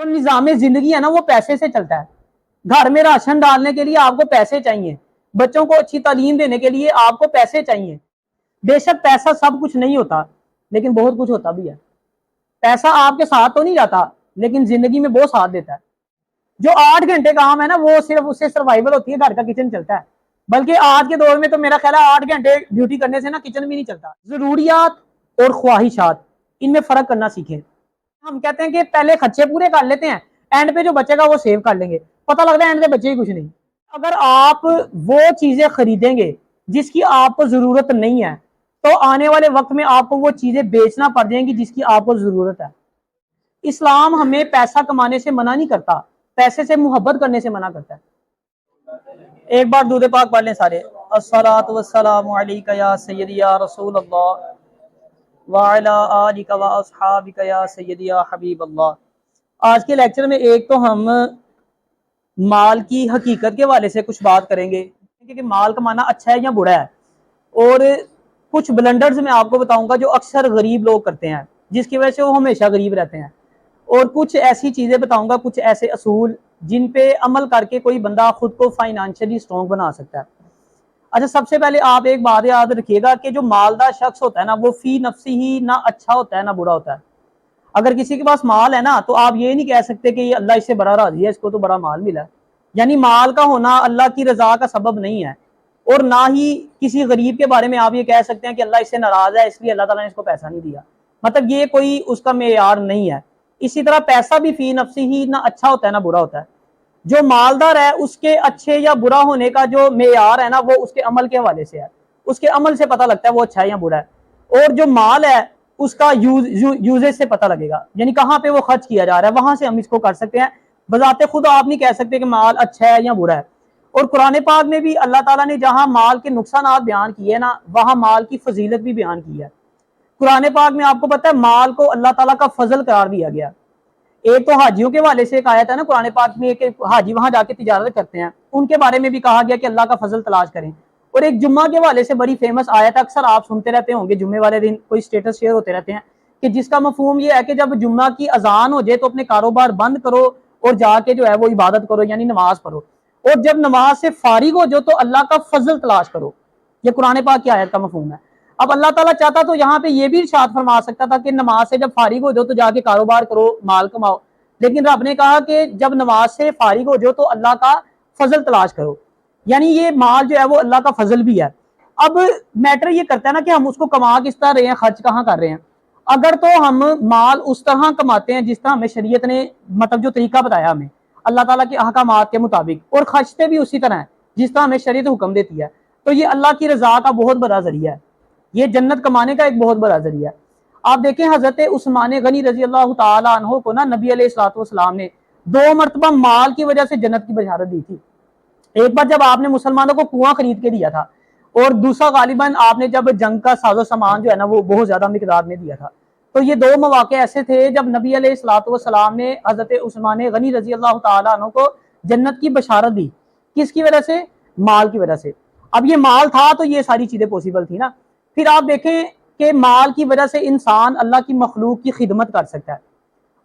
جو نظام زندگی ہے نا وہ پیسے سے چلتا ہے۔ گھر میں راشن ڈالنے کے لیے آپ کو پیسے چاہیے، بچوں کو اچھی تعلیم دینے کے لیے آپ کو پیسے چاہیے۔ بے شک پیسہ سب کچھ نہیں ہوتا، لیکن بہت کچھ ہوتا بھی ہے۔ پیسہ آپ کے ساتھ تو نہیں جاتا، لیکن زندگی میں بہت ساتھ دیتا ہے۔ جو 8 گھنٹے کام ہے نا وہ صرف اس سے سروائیول ہوتی ہے، گھر کا کچن چلتا ہے۔ بلکہ آج کے دور میں تو میرا خیال ہے 8 گھنٹے ڈیوٹی کرنے سے نا کچن بھی نہیں چلتا۔ ضروریات اور خواہشات، ان میں فرق کرنا سیکھیں۔ ہم کہتے ہیں کہ پہلے خرچے پورے کر لیتے ہیں، اینڈ پہ جو بچے گا وہ سیو کر لیں گے، پتہ لگتا ہے اینڈ پہ بچے ہی کچھ نہیں۔ اگر آپ وہ چیزیں خریدیں گے جس کی آپ کو ضرورت نہیں ہے تو آنے والے وقت میں آپ کو وہ چیزیں بیچنا پڑ جائیں گی جس کی آپ کو ضرورت ہے۔ اسلام ہمیں پیسہ کمانے سے منع نہیں کرتا، پیسے سے محبت کرنے سے منع کرتا ہے۔ ایک بار درود پاک پڑھ لیں سارے۔ الصلاۃ والسلام علیکہ یا سیدی یا رسول اللہ وعلی آلک و اصحابک یا سیدی یا حبیب اللہ۔ آج کے لیکچر میں ایک تو ہم مال کی حقیقت کے حوالے سے کچھ بات کریں گے کہ مال کمانا اچھا ہے یا برا ہے، اور کچھ بلنڈرز میں آپ کو بتاؤں گا جو اکثر غریب لوگ کرتے ہیں جس کی وجہ سے وہ ہمیشہ غریب رہتے ہیں، اور کچھ ایسی چیزیں بتاؤں گا، کچھ ایسے اصول جن پہ عمل کر کے کوئی بندہ خود کو فائنانشلی سٹرونگ بنا سکتا ہے۔ اچھا، سب سے پہلے آپ ایک بات یاد رکھیے گا کہ جو مالدار شخص ہوتا ہے نا وہ فی نفسی ہی نہ اچھا ہوتا ہے نہ برا ہوتا ہے۔ اگر کسی کے پاس مال ہے نا تو آپ یہ نہیں کہہ سکتے کہ یہ اللہ اس سے بڑا راضی ہے، اس کو تو بڑا مال ملا ہے۔ یعنی مال کا ہونا اللہ کی رضا کا سبب نہیں ہے، اور نہ ہی کسی غریب کے بارے میں آپ یہ کہہ سکتے ہیں کہ اللہ اس سے ناراض ہے اس لیے اللہ تعالیٰ نے اس کو پیسہ نہیں دیا، مطلب یہ کوئی اس کا معیار نہیں ہے۔ اسی طرح پیسہ بھی فی نفسی ہی نہ اچھا ہوتا ہے نہ برا ہوتا ہے۔ جو مالدار ہے اس کے اچھے یا برا ہونے کا جو معیار ہے نا وہ اس کے عمل کے حوالے سے ہے، اس کے عمل سے پتہ لگتا ہے وہ اچھا ہے یا برا ہے۔ اور جو مال ہے اس کا یوزیج سے پتہ لگے گا، یعنی کہاں پہ وہ خرچ کیا جا رہا ہے، وہاں سے ہم اس کو کر سکتے ہیں۔ بذات خود آپ نہیں کہہ سکتے کہ مال اچھا ہے یا برا ہے۔ اور قرآن پاک میں بھی اللہ تعالیٰ نے جہاں مال کے نقصانات بیان کیے نا وہاں مال کی فضیلت بھی بیان کی ہے۔ قرآن پاک میں آپ کو پتہ ہے مال کو اللہ تعالیٰ کا فضل قرار دیا گیا۔ ایک تو حاجیوں کے حوالے سے ایک آیت ہے نا قرآن پاک میں کہ حاجی وہاں جا کے تجارت کرتے ہیں، ان کے بارے میں بھی کہا گیا کہ اللہ کا فضل تلاش کریں۔ اور ایک جمعہ کے حوالے سے بڑی فیمس آیت ہے، اکثر آپ سنتے رہتے ہوں گے، جمعے والے دن کوئی سٹیٹس شیئر ہوتے رہتے ہیں کہ جس کا مفہوم یہ ہے کہ جب جمعہ کی اذان ہو جائے تو اپنے کاروبار بند کرو اور جا کے جو ہے وہ عبادت کرو، یعنی نماز پڑھو، اور جب نماز سے فارغ ہو جو تو اللہ کا فضل تلاش کرو۔ یہ قرآن پاک کی آیت کا مفہوم ہے۔ اب اللہ تعالیٰ چاہتا تو یہاں پہ یہ بھی ارشاد فرما سکتا تھا کہ نماز سے جب فارغ ہو جاؤ تو جا کے کاروبار کرو، مال کماؤ، لیکن رب نے کہا کہ جب نماز سے فارغ ہو جاؤ تو اللہ کا فضل تلاش کرو، یعنی یہ مال جو ہے وہ اللہ کا فضل بھی ہے۔ اب میٹر یہ کرتا ہے نا کہ ہم اس کو کما کس طرح رہے ہیں، خرچ کہاں کر رہے ہیں۔ اگر تو ہم مال اس طرح کماتے ہیں جس طرح ہمیں شریعت نے مطلب جو طریقہ بتایا ہمیں اللہ تعالیٰ کے احکامات کے مطابق، اور خرچتے بھی اسی طرح ہیں جس طرح ہمیں شریعت حکم دیتی ہے، تو یہ اللہ کی رضا کا بہت بڑا ذریعہ ہے، یہ جنت کمانے کا ایک بہت بڑا ذریعہ ہے۔ آپ دیکھیں حضرت عثمان غنی رضی اللہ تعالیٰ عنہ کو نا نبی علیہ الصلوۃ والسلام نے 2 مرتبہ مال کی وجہ سے جنت کی بشارت دی تھی۔ ایک بار جب آپ نے مسلمانوں کو کنواں خرید کے دیا تھا، اور دوسرا غالباً آپ نے جب جنگ کا ساز و سامان جو ہے نا وہ بہت زیادہ مقدار میں دیا تھا۔ تو یہ 2 مواقع ایسے تھے جب نبی علیہ الصلوۃ والسلام نے حضرت عثمان غنی رضی اللہ تعالیٰ عنہ کو جنت کی بشارت دی۔ کس کی وجہ سے؟ مال کی وجہ سے۔ اب یہ مال تھا تو یہ ساری چیزیں پوسیبل تھی نا۔ پھر آپ دیکھیں کہ مال کی وجہ سے انسان اللہ کی مخلوق کی خدمت کر سکتا ہے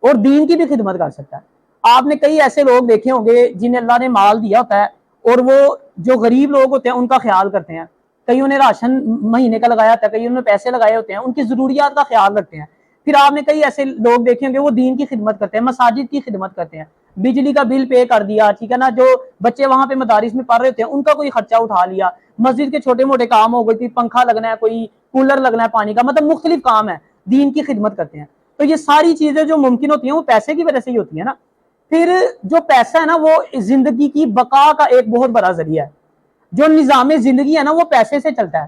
اور دین کی بھی خدمت کر سکتا ہے۔ آپ نے کئی ایسے لوگ دیکھے ہوں گے جنہیں اللہ نے مال دیا ہوتا ہے اور وہ جو غریب لوگ ہوتے ہیں ان کا خیال کرتے ہیں، کئیوں نے راشن مہینے کا لگایا ہوتا ہے، کئیوں نے پیسے لگائے ہوتے ہیں، ان کی ضروریات کا خیال رکھتے ہیں۔ پھر آپ نے کئی ایسے لوگ دیکھے ہوں گے وہ دین کی خدمت کرتے ہیں، مساجد کی خدمت کرتے ہیں، بجلی کا بل پے کر دیا، ٹھیک ہے نا، جو بچے وہاں پہ مدارس میں پڑھ رہے ہوتے ہیں ان کا کوئی خرچہ اٹھا لیا، مسجد کے چھوٹے موٹے کام ہو گئی، پنکھا لگنا ہے، کوئی کولر لگنا ہے پانی کا، مطلب مختلف کام ہے، دین کی خدمت کرتے ہیں۔ تو یہ ساری چیزیں جو ممکن ہوتی ہیں وہ پیسے کی وجہ سے ہی ہوتی ہیں نا۔ پھر جو پیسہ ہے نا وہ زندگی کی بقا کا ایک بہت بڑا ذریعہ ہے۔ جو نظام زندگی ہے نا وہ پیسے سے چلتا ہے۔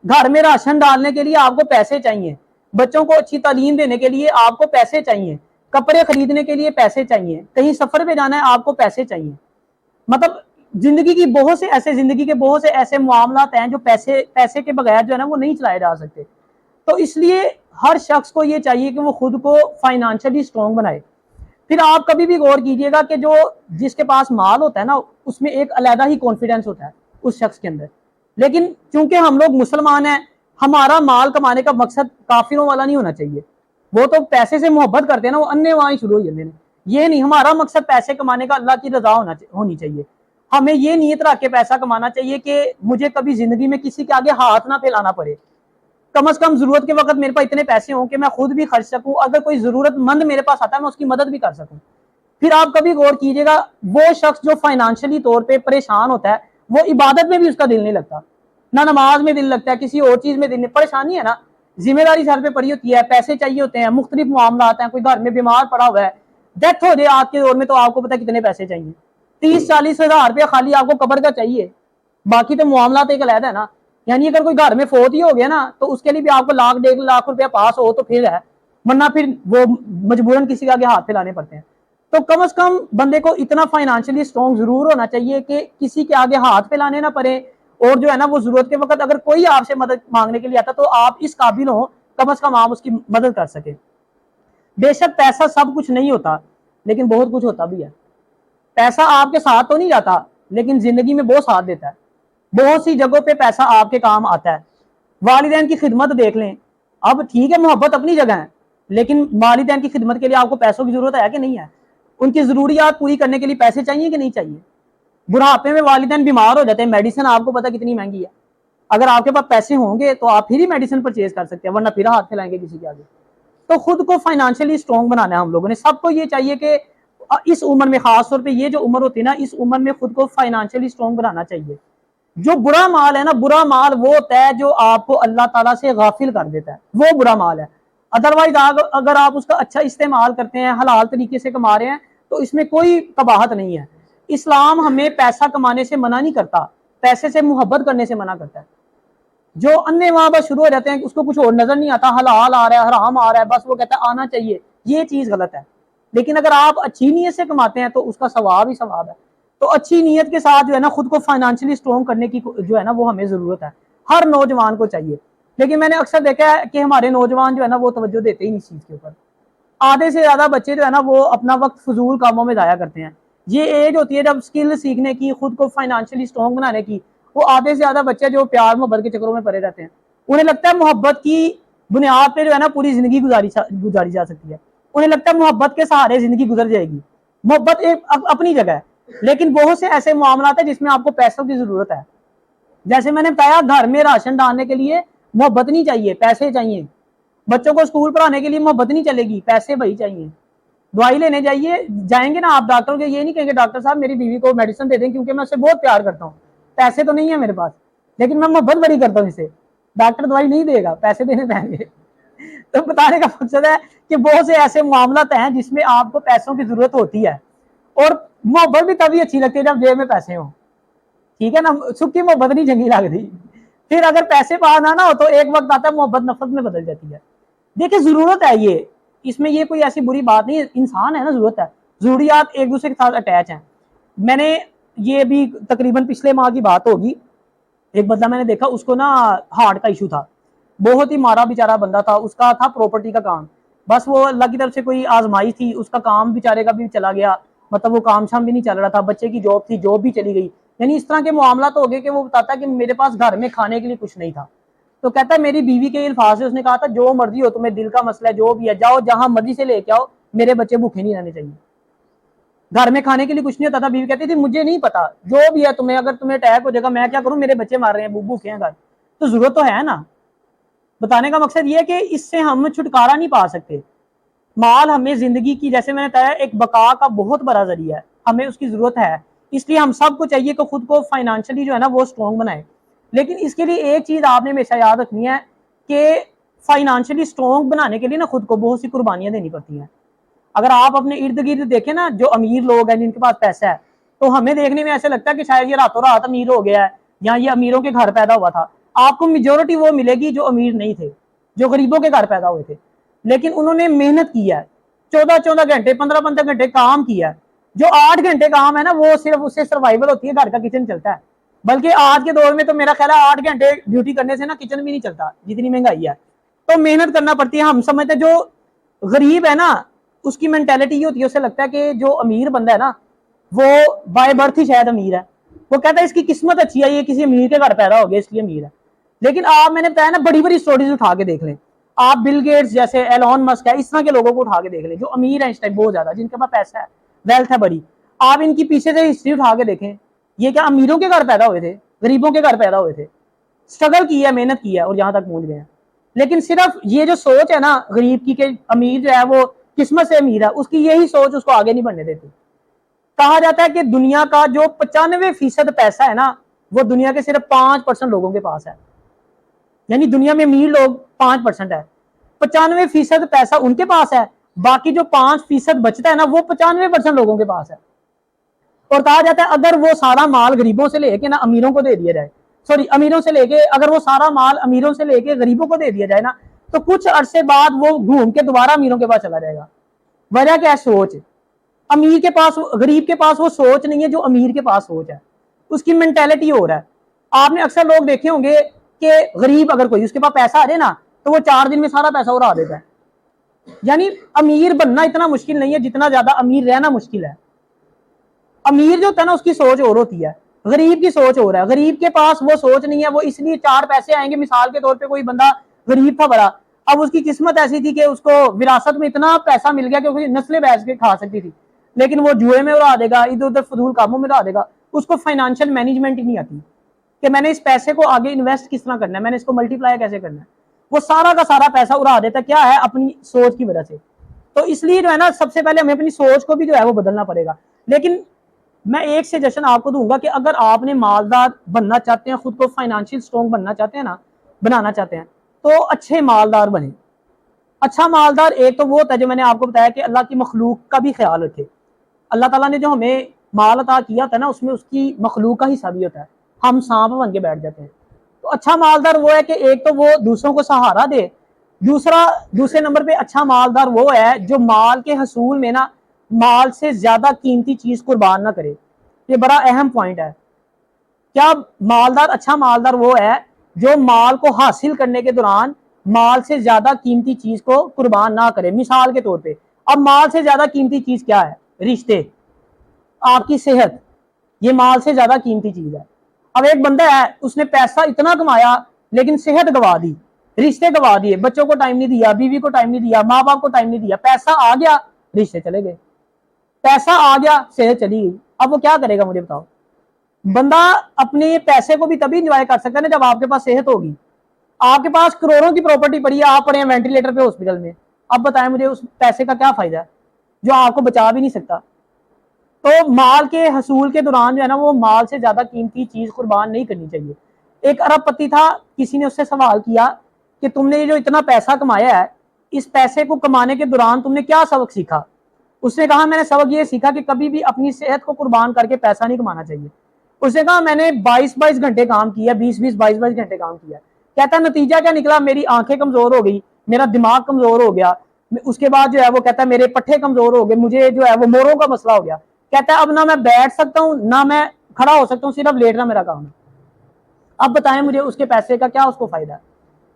گھر میں راشن ڈالنے کے لیے آپ کو پیسے چاہیے، بچوں کو اچھی تعلیم دینے کے لیے آپ کو پیسے چاہیے، کپڑے خریدنے کے لیے پیسے چاہیے، کہیں سفر پہ جانا ہے آپ کو پیسے چاہیے۔ مطلب زندگی کے بہت سے ایسے معاملات ہیں جو پیسے کے بغیر جو ہے نا وہ نہیں چلائے جا سکتے۔ تو اس لیے ہر شخص کو یہ چاہیے کہ وہ خود کو فائنانشلی سٹرونگ بنائے۔ پھر آپ کبھی بھی غور کیجئے گا کہ جس کے پاس مال ہوتا ہے نا اس میں ایک علیحدہ ہی کانفیڈنس ہوتا ہے اس شخص کے اندر، لیکن چونکہ ہم لوگ مسلمان ہیں ہمارا مال کمانے کا مقصد کافروں والا نہیں ہونا چاہیے۔ وہ تو پیسے سے محبت کرتے ہیں نا، وہ انے وہاں ہی شروع ہو جاتے ہیں یہ نہیں ہمارا مقصد پیسے کمانے کا اللہ کی رضا ہونی چاہیے. ہمیں یہ نیت رکھ کے پیسہ کمانا چاہیے کہ مجھے کبھی زندگی میں کسی کے آگے ہاتھ نہ پھیلانا پڑے. کم از کم ضرورت کے وقت میرے پاس اتنے پیسے ہوں کہ میں خود بھی خرچ سکوں, اگر کوئی ضرورت مند میرے پاس آتا ہے میں اس کی مدد بھی کر سکوں. پھر آپ کبھی غور کیجئے گا, وہ شخص جو فائنانشلی طور پہ پریشان ہوتا ہے وہ عبادت میں بھی اس کا دل نہیں لگتا, نہ نماز میں دل لگتا ہے, کسی اور چیز میں دل نہیں. پریشانی ہے نا, ذمہ داری سر پہ پڑی ہوتی ہے, پیسے چاہیے ہوتے ہیں, مختلف معاملات ہیں, کوئی گھر میں بیمار پڑا ہوا ہے, ڈیتھ ہو جائے آج کے دور میں تو آپ کو پتا کتنے پیسے چاہیے, 30-40 ہزار روپیہ خالی آپ کو قبر کا چاہیے, باقی تو معاملات ایک علیحدہ ہے نا. یعنی اگر کوئی گھر میں فوت ہی ہو گیا نا تو اس کے لیے بھی آپ کو 1,00,000-1.5 روپیہ پاس ہو تو پھر ہے, ورنہ پھر وہ مجبوراً کسی کے آگے ہاتھ پھیلانے پڑتے ہیں. تو کم از کم بندے کو اتنا فائنانشلی اسٹرانگ ضرور ہونا چاہیے کہ کسی کے آگے ہاتھ پھیلانے نہ پڑے, اور جو ہے نا وہ ضرورت کے وقت اگر کوئی آپ سے مدد مانگنے کے لیے آتا تو آپ اس قابل ہو کم از کم آپ اس کی مدد کر سکے. بے شک پیسہ سب کچھ نہیں ہوتا لیکن بہت کچھ ہوتا بھی ہے. پیسہ آپ کے ساتھ تو نہیں جاتا لیکن زندگی میں بہت ساتھ دیتا ہے. بہت سی جگہوں پہ پیسہ آپ کے کام آتا ہے. والدین کی خدمت دیکھ لیں, اب ٹھیک ہے محبت اپنی جگہ ہے, لیکن والدین کی خدمت کے لیے آپ کو پیسوں کی ضرورت ہے کہ نہیں ہے؟ ان کی ضروریات پوری کرنے کے لیے پیسے چاہیے کہ نہیں چاہیے؟ بڑھاپے میں والدین بیمار ہو جاتے ہیں, میڈیسن آپ کو پتا کتنی مہنگی ہے, اگر آپ کے پاس پیسے ہوں گے تو آپ پھر ہی میڈیسن پرچیز کر سکتے ہیں, ورنہ پھر ہاتھ پھیلائیں گے کسی کے آگے. تو خود کو فائنانشلی اسٹرانگ بنانا ہے ہم لوگوں نے. سب کو یہ چاہیے کہ اس عمر میں, خاص طور پہ یہ جو عمر ہوتی ہے نا, اس عمر میں خود کو فائنانشلی اسٹرانگ بنانا چاہیے. جو برا مال ہے نا, برا مال وہ ہوتا ہے جو آپ کو اللہ تعالیٰ سے غافل کر دیتا ہے, وہ برا مال ہے. ادروائز اگر آپ اس کا اچھا استعمال کرتے ہیں, حلال طریقے سے کما رہے ہیں, تو اس میں کوئی قباحت نہیں ہے. اسلام ہمیں پیسہ کمانے سے منع نہیں کرتا, پیسے سے محبت کرنے سے منع کرتا ہے. جو انے وہاں بس شروع ہو جاتے ہیں, اس کو کچھ اور نظر نہیں آتا, حلال آ رہا ہے حرام آ رہا ہے, بس وہ کہتا ہے آنا چاہیے, یہ چیز غلط ہے. لیکن اگر آپ اچھی نیت سے کماتے ہیں تو اس کا ثواب ہی ثواب ہے. تو اچھی نیت کے ساتھ جو ہے نا خود کو فائنانشلی اسٹرانگ کرنے کی جو ہے نا وہ ہمیں ضرورت ہے, ہر نوجوان کو چاہیے. لیکن میں نے اکثر دیکھا ہے کہ ہمارے نوجوان جو ہے نا وہ توجہ دیتے ہی نہیں اس چیز کے اوپر. آدھے سے زیادہ بچے جو ہے نا وہ اپنا وقت فضول کاموں میں ضائع کرتے ہیں. یہ ایج ہوتی ہے جب اسکل سیکھنے کی, خود کو فائنانشلی اسٹرانگ بنانے کی. وہ آدھے سے زیادہ بچے جو پیار محبت کے چکروں میں پڑے رہتے ہیں, انہیں لگتا ہے محبت کی بنیاد پہ جو ہے نا پوری زندگی گزاری جا سکتی ہے. انہیں لگتا ہے محبت کے سہارے زندگی گزر جائے گی. محبت ایک اپنی جگہ ہے, لیکن بہت سے ایسے معاملات ہیں جس میں آپ کو پیسوں کی ضرورت ہے. جیسے میں نے بتایا, گھر میں راشن ڈالنے کے لیے محبت نہیں چاہیے, پیسے چاہیے. بچوں کو اسکول پڑھانے کے لیے محبت نہیں چلے گی, پیسے وہی چاہیے. دوائی لینے جائیں گے نا آپ ڈاکٹر کے, یہ نہیں کہیں گے ڈاکٹر صاحب میری بیوی کو میڈیسن دے دیں کیونکہ میں اسے بہت پیار کرتا ہوں, پیسے تو نہیں ہے میرے پاس لیکن میں محبت بڑی کرتا ہوں اسے. ڈاکٹر دوائی نہیں دے گا, پیسے دینے پڑیں گے. تو بتانے کا مقصد ہے کہ بہت سے ایسے معاملات ہیں جس میں آپ کو پیسوں کی ضرورت ہوتی ہے, اور محبت بھی تبھی اچھی لگتی ہے جب جیب میں پیسے ہوں. ٹھیک ہے نا, سکھی محبت نہیں چنگی لگتی. پھر اگر پیسے باہر نہ ہو تو ایک وقت آتا ہے محبت نفرت میں بدل جاتی ہے. دیکھیں ضرورت ہے یہ, اس میں یہ کوئی ایسی بری بات نہیں, انسان ہے نا, ضرورت ہے. ضروریات ایک دوسرے کے ساتھ اٹیچ ہیں. میں نے یہ بھی تقریباً پچھلے ماہ کی بات ہوگی, ایک بندہ میں نے دیکھا, اس کو نا ہارٹ کا ایشو تھا, بہت ہی مارا بیچارہ بندہ تھا. اس کا تھا پراپرٹی کا کام, بس وہ اللہ کی طرف سے کوئی آزمائی تھی, اس کا کام بیچارے کا بھی چلا گیا, مطلب وہ کام شام بھی نہیں چل رہا تھا. بچے کی جاب تھی, جاب بھی چلی گئی. یعنی اس طرح کے معاملات ہو گئے کہ وہ بتاتا ہے کہ میرے پاس گھر میں کھانے کے لیے کچھ نہیں تھا. تو کہتا ہے میری بیوی کے الفاظ سے اس نے کہا تھا جو مرضی ہو, تمہیں دل کا مسئلہ ہے جو بھی ہے, جاؤ جہاں مرضی سے لے کے آؤ, میرے بچے بھوکے نہیں رہنے چاہیے. گھر میں کھانے کے لیے کچھ نہیں ہوتا تھا. بیوی کہتی تھی مجھے نہیں پتا, جو بھی ہے تمہیں, اگر تمہیں اٹیک ہو جائے گا میں کیا کروں, میرے بچے مار رہے ہیں, بھوکے ہیں گھر. تو ضرورت تو ہے نا. بتانے کا مقصد یہ ہے کہ اس سے ہم چھٹکارا نہیں پا سکتے. مال ہمیں زندگی کی, جیسے میں نے بتایا, ایک بقا کا بہت بڑا ذریعہ ہے, ہمیں اس کی ضرورت ہے. اس لیے ہم سب کو چاہیے کہ خود کو فائنانشلی جو ہے نا وہ اسٹرانگ بنائیں. لیکن اس کے لیے ایک چیز آپ نے ہمیشہ یاد رکھنی ہے کہ فائنانشلی اسٹرانگ بنانے کے لیے نا خود کو بہت سی قربانیاں دینی پڑتی ہیں. اگر آپ اپنے ارد گرد دیکھیں نا, جو امیر لوگ ہیں جن کے پاس پیسہ ہے, تو ہمیں دیکھنے میں ایسے لگتا ہے کہ شاید یہ راتوں رات امیر ہو گیا ہے, یا یہ امیروں کے گھر پیدا ہوا تھا. آپ کو میجورٹی وہ ملے گی جو امیر نہیں تھے, جو غریبوں کے گھر پیدا ہوئے تھے, لیکن انہوں نے محنت کی ہے, 14 گھنٹے 15 گھنٹے کام کیا ہے. جو 8 گھنٹے کام ہے نا وہ صرف اس سے سروائیول ہوتی ہے, گھر کا کچن چلتا ہے. بلکہ آج کے دور میں تو میرا خیال ہے 8 گھنٹے ڈیوٹی کرنے سے نا کچن بھی نہیں چلتا, جتنی مہنگائی ہے. تو محنت کرنا پڑتی ہے. ہم سمجھتے جو غریب ہے نا اس کی مینٹیلٹی یہ ہوتی ہے, اسے لگتا ہے کہ جو امیر بندہ ہے نا وہ بائی برتھ ہی شاید امیر ہے. وہ کہتا ہے اس کی قسمت اچھی ہے, یہ کسی امیر کے گھر پیدا ہو گیا اس لیے امیر ہے. لیکن آپ, میں نے بتایا نا, بڑی بڑی سٹوریز اٹھا کے دیکھ لیں. آپ بل گیٹس جیسے ایلون مسک ہے، اس طرح کے لوگوں کو اٹھا کے دیکھ لیں جو امیر ہیں اس ٹائم بہت زیادہ، جن کے پاس پیسہ ہے، ویلتھ ہے بڑی. آپ ان کی پیچھے سے ہسٹری اٹھا کے دیکھیں، یہ کیا امیروں کے گھر پیدا ہوئے تھے؟ غریبوں کے گھر پیدا ہوئے تھے، اسٹرگل کی ہے، محنت کی ہے اور یہاں تک پہنچ گئے ہیں. لیکن صرف یہ جو سوچ ہے نا غریب کی کہ امیر جو ہے وہ قسمت سے امیر ہے، اس کی یہی سوچ اس کو آگے نہیں بڑھنے دیتی. کہا جاتا ہے کہ دنیا کا جو 95% پیسہ ہے نا وہ دنیا کے صرف 5% لوگوں کے پاس ہے. یعنی دنیا میں امیر لوگ 5% ہے، 95% پیسہ ان کے پاس ہے، باقی جو 5% بچتا ہے نا وہ 95% لوگوں کے پاس ہے. اور کہا جاتا ہے اگر وہ سارا مال غریبوں سے لے کے نا امیروں کو دے دیا جائے، امیروں سے لے کے، اگر وہ سارا مال امیروں سے لے کے غریبوں کو دے دیا جائے نا تو کچھ عرصے بعد وہ گھوم کے دوبارہ امیروں کے پاس چلا جائے گا. وجہ کیا ہے؟ سوچ. امیر کے پاس، غریب کے پاس وہ سوچ نہیں ہے جو امیر کے پاس سوچ ہے، اس کی مینٹیلٹی ہو رہا ہے. آپ نے اکثر لوگ دیکھے ہوں گے کہ غریب اگر کوئی اس کے پاس پیسہ آ جائے نا تو وہ 4 دن میں سارا پیسہ اڑا دیتا ہے. یعنی امیر بننا اتنا مشکل نہیں ہے جتنا زیادہ امیر رہنا مشکل ہے. امیر جو ہوتا ہے نا اس کی سوچ اور ہوتی ہے، غریب کی سوچ ہو رہا ہے. غریب کے پاس وہ سوچ نہیں ہے، وہ اس لیے 4 پیسے آئیں گے. مثال کے طور پہ کوئی بندہ غریب تھا بڑا، اب اس کی قسمت ایسی تھی کہ اس کو وراثت میں اتنا پیسہ مل گیا کہ وہ نسلیں بیچ کے کھا سکتی تھی، لیکن وہ جوئے میں اڑا دے گا، ادھر ادھر فضول کاموں میں اڑا دے گا. اس کو فائنانشل مینجمنٹ ہی نہیں آتی کہ میں نے اس پیسے کو آگے انویسٹ کس طرح کرنا ہے، میں نے اس کو ملٹی پلائی کیسے کرنا ہے. وہ سارا کا سارا پیسہ اڑا دیتا ہے. کیا ہے؟ اپنی سوچ کی وجہ سے. تو اس لیے جو ہے نا سب سے پہلے ہمیں اپنی سوچ کو بھی جو ہے وہ بدلنا پڑے گا. لیکن میں ایک سجیشن آپ کو دوں گا کہ اگر آپ نے مالدار بننا چاہتے ہیں، خود کو فائنانشیل اسٹرانگ بننا چاہتے ہیں نا، بنانا چاہتے ہیں، تو اچھے مالدار بنے. اچھا مالدار ایک تو وہ ہوتا ہے جو میں نے آپ کو بتایا کہ اللہ کی مخلوق کا بھی خیال رکھے. اللہ تعالیٰ نے جو ہمیں مال عطا کیا ہوتا ہے نا اس میں اس کی مخلوق کا حصہ بھی ہوتا ہے. ہم سانپ بن کے بیٹھ جاتے ہیں. تو اچھا مالدار وہ ہے کہ ایک تو وہ دوسروں کو سہارا دے، دوسرے نمبر پہ اچھا مالدار وہ ہے جو مال کے حصول میں نا مال سے زیادہ قیمتی چیز قربان نہ کرے. یہ بڑا اہم پوائنٹ ہے. کیا مالدار، اچھا مالدار وہ ہے جو مال کو حاصل کرنے کے دوران مال سے زیادہ قیمتی چیز کو قربان نہ کرے. مثال کے طور پہ اب مال سے زیادہ قیمتی چیز کیا ہے؟ رشتے، آپ کی صحت، یہ مال سے زیادہ قیمتی چیز ہے. اب ایک بندہ ہے اس نے پیسہ اتنا کمایا لیکن صحت گوا دی، رشتے گوا دیے، بچوں کو ٹائم نہیں دیا، بیوی کو ٹائم نہیں دیا، ماں باپ کو ٹائم نہیں دیا. پیسہ آ گیا، رشتے چلے گئے. پیسہ آ گیا، صحت چلی گئی. اب وہ کیا کرے گا مجھے بتاؤ؟ بندہ اپنے پیسے کو بھی تبھی انجوائے کر سکتا ہے نا جب آپ کے پاس صحت ہوگی. آپ کے پاس کروڑوں کی پراپرٹی پڑی ہے، آپ پڑے ہیں وینٹیلیٹر پہ ہاسپٹل میں. اب بتائیں مجھے اس پیسے کا کیا فائدہ ہے جو آپ کو بچا بھی نہیں سکتا؟ تو مال کے حصول کے دوران جو ہے نا وہ مال سے زیادہ قیمتی چیز قربان نہیں کرنی چاہیے. ایک ارب پتی تھا، کسی نے اس سے سوال کیا کہ تم نے جو اتنا پیسہ کمایا ہے، اس پیسے کو کمانے کے دوران تم نے کیا سبق سیکھا؟ اس نے کہا میں نے سبق یہ سیکھا کہ کبھی بھی اپنی صحت کو قربان کر کے پیسہ نہیں کمانا چاہیے. اس نے کہا میں نے 22 گھنٹے کام کیا، 22 گھنٹے کام کیا. کہتا ہے نتیجہ کیا نکلا؟ میری آنکھیں کمزور ہو گئی، میرا دماغ کمزور ہو گیا. اس کے بعد جو ہے وہ کہتا ہے میرے پٹھے کمزور ہو گئے، مجھے جو ہے وہ موروں کا مسئلہ ہو گیا. کہتا ہے اب نہ میں بیٹھ سکتا ہوں نہ میں کھڑا ہو سکتا ہوں، صرف لیٹنا میرا کام ہے. اب بتائیں مجھے اس کے پیسے کا کیا اس کو فائدہ ہے؟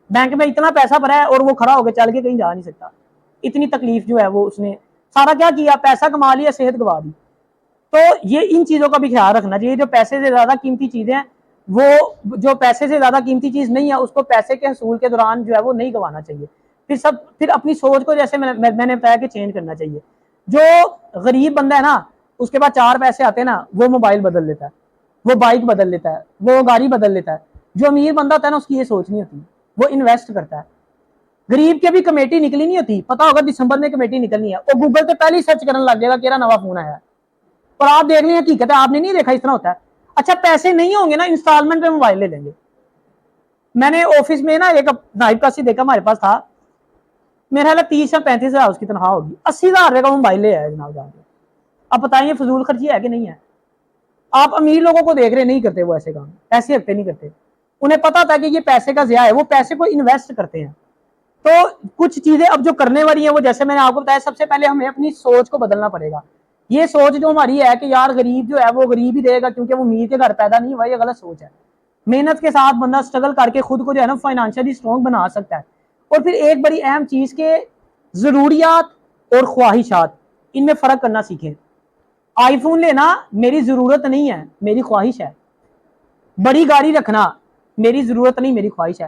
بینک میں اتنا پیسہ بھرا ہے اور وہ کھڑا ہو کے چل کے کہیں جا نہیں سکتا. اتنی تکلیف جو ہے وہ اس نے سارا کیا کیا؟ پیسہ کما لیا، صحت گوا دی. تو یہ ان چیزوں کا بھی خیال رکھنا چاہیے. جو پیسے سے زیادہ قیمتی چیزیں ہیں، وہ جو پیسے سے زیادہ قیمتی چیز نہیں ہے اس کو پیسے کے حصول کے دوران جو ہے وہ نہیں گوانا چاہیے. پھر اپنی سوچ کو جیسے میں نے بتایا کہ چینج کرنا چاہیے. جو غریب بندہ ہے نا اس کے بعد 4 پیسے آتے ہیں نا وہ موبائل بدل لیتا ہے، وہ بائک بدل لیتا ہے، وہ گاڑی بدل لیتا ہے. جو امیر بندہ ہوتا ہے نا اس کی یہ سوچ نہیں ہوتی، وہ انویسٹ کرتا ہے. غریب کے بھی کمیٹی نکلی نہیں ہوتی، پتا ہوگا دسمبر میں کمیٹی نکلنی ہے، وہ گوگل پہ پہلے ہی سرچ کرنے لگ جائے گا کہ نوا فون آیا ہے. پر آپ دیکھ لیں حقیقت ہے آپ نے نہیں دیکھا اس طرح ہوتا ہے. اچھا پیسے نہیں ہوں گے نا انسٹالمنٹ پہ موبائل لے لیں گے. میں نے آفس میں نا ایک نائب کا دیکھا ہمارے پاس تھا، میرا 30 یا 35 ہزار اس کی تنخواہ ہوگی، 80,000 روپے کا موبائل لے آیا جناب جان کے. اب بتائیے فضول خرچی ہے کہ نہیں ہے؟ آپ امیر لوگوں کو دیکھ رہے نہیں کرتے وہ ایسے کام، ایسے ہفتے نہیں کرتے. انہیں پتا تھا کہ یہ پیسے کا ضیاع ہے، وہ پیسے کو انویسٹ کرتے ہیں. تو کچھ چیزیں اب جو کرنے والی ہیں وہ جیسے میں نے آپ کو بتایا، سب سے پہلے ہمیں اپنی سوچ کو بدلنا پڑے گا. یہ سوچ جو ہماری ہے کہ یار غریب جو ہے وہ غریب ہی رہے گا کیونکہ وہ امیر کے گھر پیدا نہیں ہوا، یہ غلط سوچ ہے. محنت کے ساتھ بندہ اسٹرگل کر کے خود کو جو ہے نا فائنانشلی اسٹرانگ بنا سکتا ہے. اور پھر ایک بڑی اہم چیز کہ ضروریات اور خواہشات ان میں فرق کرنا سیکھیں. آئی فون لینا میری ضرورت نہیں ہے، میری خواہش ہے. بڑی گاڑی رکھنا میری ضرورت نہیں، میری خواہش ہے.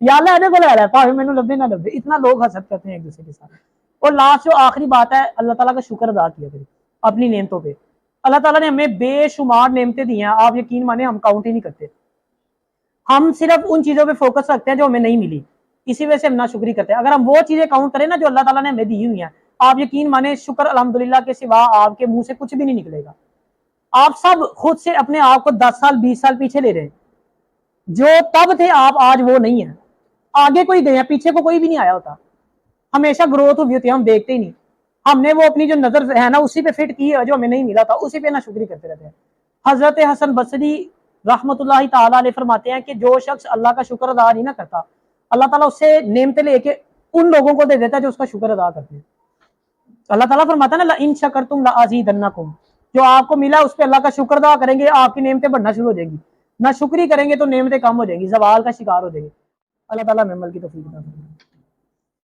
یا اللہ اینے کو لے رہا ہے پاوے مینوں لبے نہ لبے. اتنا لوگ حسد کرتے ہیں ایک دوسرے کے ساتھ. اور لاسٹ جو آخری بات ہے, اللہ تعالیٰ کا شکر ادا کیا کرے اپنی نعمتوں پہ. اللہ تعالیٰ نے ہمیں بے شمار نعمتیں دی ہیں, آپ یقین مانیں ہم کاؤنٹ ہی نہیں کرتے. ہم صرف ان چیزوں پہ فوکس رکھتے ہیں جو ہمیں نہیں ملی, اسی وجہ سے ہم ناشکری کرتے ہیں. اگر ہم وہ چیزیں کاؤنٹ کریں نا جو اللہ تعالیٰ نے ہمیں دی ہوئی ہیں, آپ یقین مانیں شکر الحمدللہ کے سوا آپ کے منہ سے کچھ بھی نہیں نکلے گا. آپ سب خود سے اپنے آپ کو 10 سال 20 سال پیچھے لے رہے ہیں. جو تب تھے آپ آج وہ نہیں ہیں. آگے کوئی گئے ہیں, پیچھے کو کوئی بھی نہیں آیا ہوتا. ہمیشہ گروتھ ہوئی ہوتی ہے, ہم دیکھتے ہی نہیں. ہم نے وہ اپنی جو نظر ہے نا اسی پہ فٹ کی ہے جو ہمیں نہیں ملا تھا, اسی پہ ناشکری کرتے رہتے ہیں. حضرت حسن بصری رحمت اللہ تعالیٰ علیہ فرماتے ہیں کہ جو شخص اللہ کا شکر ادا نہیں نہ کرتا, اللہ تعالیٰ اس سے نعمتیں لے کے ان لوگوں کو دے دیتا ہے جو اس کا شکر ادا کرتے ہیں. اللہ تعالیٰ فرماتا ہے نا لئن شکرتم لازیدنکم, جو آپ کو ملا اس پہ اللہ کا شکر ادا کریں گے آپ کی نعمتیں بڑھنا شروع ہو جائیں گی. نہ شکری کریں گے تو نعمتیں کم ہو جائیں گی, زوال کا شکار ہو جائیں گے. اللہ تعالیٰ ہمیں عمل کی توفیق عطا فرمائے.